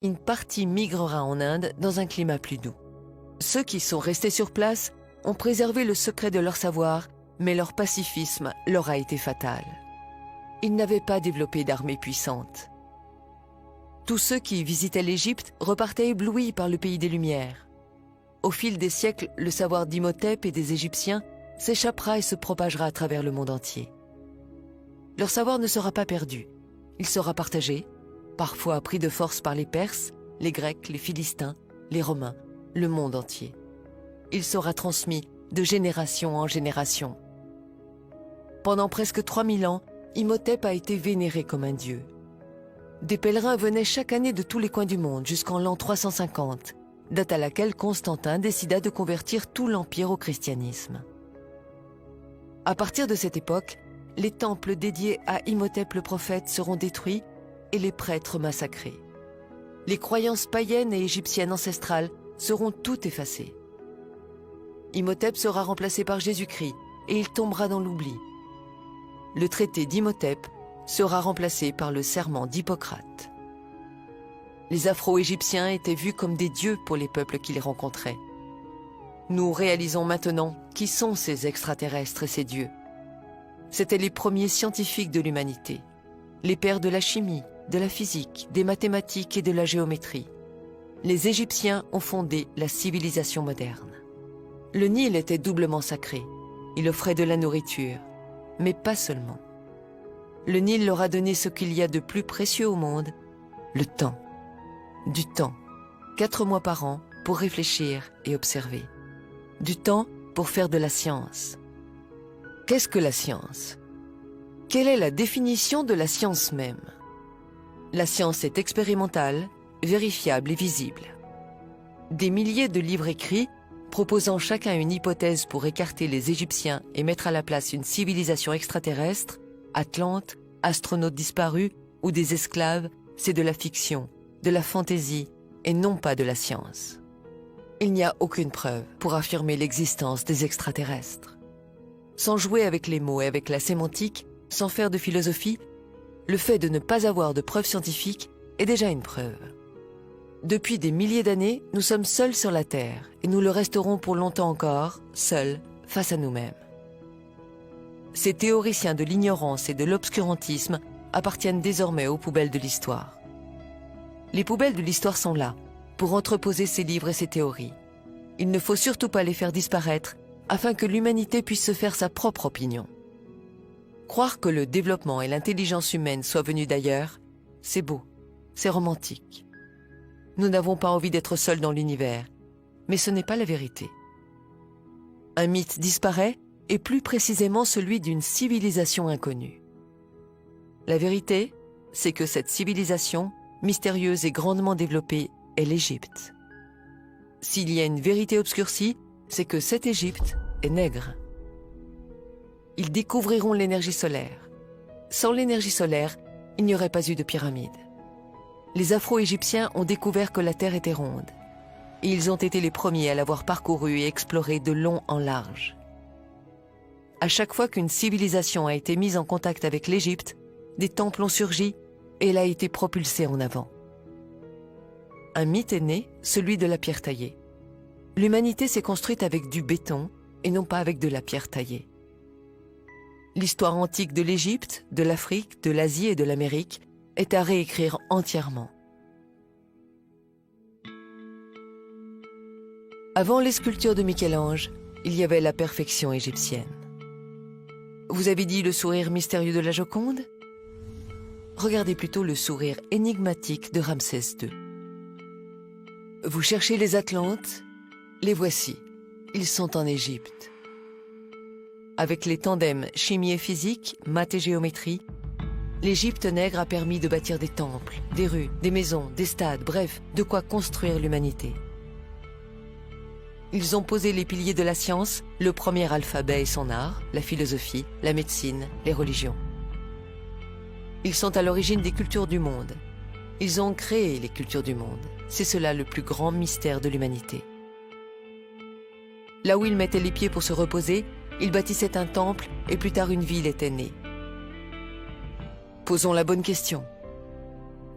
une partie migrera en Inde dans un climat plus doux. Ceux qui sont restés sur place ont préservé le secret de leur savoir, mais leur pacifisme leur a été fatal. Ils n'avaient pas développé d'armée puissante. Tous ceux qui visitaient l'Égypte repartaient éblouis par le pays des Lumières. Au fil des siècles, le savoir d'Imhotep et des Égyptiens s'échappera et se propagera à travers le monde entier. Leur savoir ne sera pas perdu. Il sera partagé, parfois pris de force par les Perses, les Grecs, les Philistins, les Romains, le monde entier. Il sera transmis de génération en génération. Pendant presque 3000 ans, Imhotep a été vénéré comme un dieu. Des pèlerins venaient chaque année de tous les coins du monde jusqu'en l'an 350, date à laquelle Constantin décida de convertir tout l'Empire au christianisme. À partir de cette époque, les temples dédiés à Imhotep le prophète seront détruits et les prêtres massacrés. Les croyances païennes et égyptiennes ancestrales seront toutes effacées. Imhotep sera remplacé par Jésus-Christ et il tombera dans l'oubli. Le traité d'Imhotep sera remplacé par le serment d'Hippocrate. Les Afro-Égyptiens étaient vus comme des dieux pour les peuples qui les rencontraient. Nous réalisons maintenant qui sont ces extraterrestres et ces dieux. C'étaient les premiers scientifiques de l'humanité, les pères de la chimie, de la physique, des mathématiques et de la géométrie. Les Égyptiens ont fondé la civilisation moderne. Le Nil était doublement sacré. Il offrait de la nourriture, mais pas seulement. Le Nil leur a donné ce qu'il y a de plus précieux au monde, le temps. Du temps, 4 mois par an pour réfléchir et observer. Du temps pour faire de la science. Qu'est-ce que la science? Quelle est la définition de la science même? La science est expérimentale, vérifiable et visible. Des milliers de livres écrits, proposant chacun une hypothèse pour écarter les Égyptiens et mettre à la place une civilisation extraterrestre, Atlante, astronautes disparus ou des esclaves, c'est de la fiction, de la fantaisie et non pas de la science. Il n'y a aucune preuve pour affirmer l'existence des extraterrestres. Sans jouer avec les mots et avec la sémantique, sans faire de philosophie, le fait de ne pas avoir de preuves scientifiques est déjà une preuve. Depuis des milliers d'années, nous sommes seuls sur la Terre et nous le resterons pour longtemps encore, seuls, face à nous-mêmes. Ces théoriciens de l'ignorance et de l'obscurantisme appartiennent désormais aux poubelles de l'histoire. Les poubelles de l'histoire sont là, pour entreposer ces livres et ces théories. Il ne faut surtout pas les faire disparaître, afin que l'humanité puisse se faire sa propre opinion. Croire que le développement et l'intelligence humaine soient venus d'ailleurs, c'est beau, c'est romantique. Nous n'avons pas envie d'être seuls dans l'univers, mais ce n'est pas la vérité. Un mythe disparaît, et plus précisément celui d'une civilisation inconnue. La vérité, c'est que cette civilisation, mystérieuse et grandement développée, est l'Égypte. S'il y a une vérité obscurcie, c'est que cette Égypte est nègre. Ils découvriront l'énergie solaire. Sans l'énergie solaire, il n'y aurait pas eu de pyramide. Les Afro-Égyptiens ont découvert que la Terre était ronde. Et ils ont été les premiers à l'avoir parcourue et explorée de long en large. À chaque fois qu'une civilisation a été mise en contact avec l'Égypte, des temples ont surgi et elle a été propulsée en avant. Un mythe est né, celui de la pierre taillée. L'humanité s'est construite avec du béton et non pas avec de la pierre taillée. L'histoire antique de l'Égypte, de l'Afrique, de l'Asie et de l'Amérique est à réécrire entièrement. Avant les sculptures de Michel-Ange, il y avait la perfection égyptienne. Vous avez dit le sourire mystérieux de la Joconde? Regardez plutôt le sourire énigmatique de Ramsès II. Vous cherchez les Atlantes? Les voici. Ils sont en Égypte. Avec les tandems chimie et physique, maths et géométrie, l'Égypte nègre a permis de bâtir des temples, des rues, des maisons, des stades, bref, de quoi construire l'humanité. Ils ont posé les piliers de la science, le premier alphabet et son art, la philosophie, la médecine, les religions. Ils sont à l'origine des cultures du monde. Ils ont créé les cultures du monde. C'est cela le plus grand mystère de l'humanité. Là où ils mettaient les pieds pour se reposer, ils bâtissaient un temple et plus tard une ville était née. Posons la bonne question.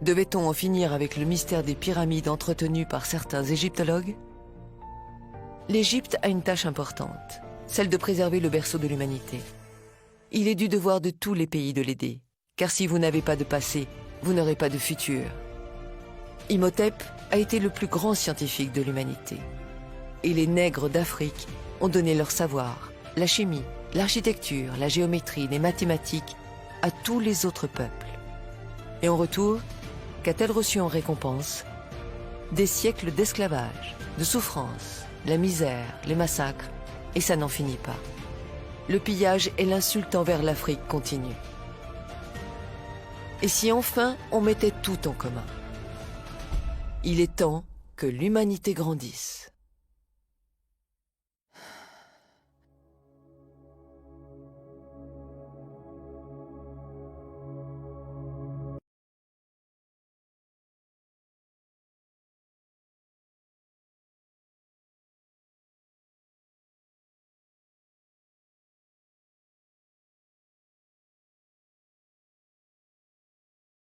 Devait-on en finir avec le mystère des pyramides entretenues par certains égyptologues? L'Égypte a une tâche importante, celle de préserver le berceau de l'humanité. Il est du devoir de tous les pays de l'aider, car si vous n'avez pas de passé, vous n'aurez pas de futur. Imhotep a été le plus grand scientifique de l'humanité. Et les nègres d'Afrique ont donné leur savoir, la chimie, l'architecture, la géométrie, les mathématiques à tous les autres peuples. Et en retour, qu'a-t-elle reçu en récompense? Des siècles d'esclavage, de souffrance, la misère, les massacres, et ça n'en finit pas. Le pillage et l'insulte envers l'Afrique continuent. Et si enfin on mettait tout en commun? Il est temps que l'humanité grandisse.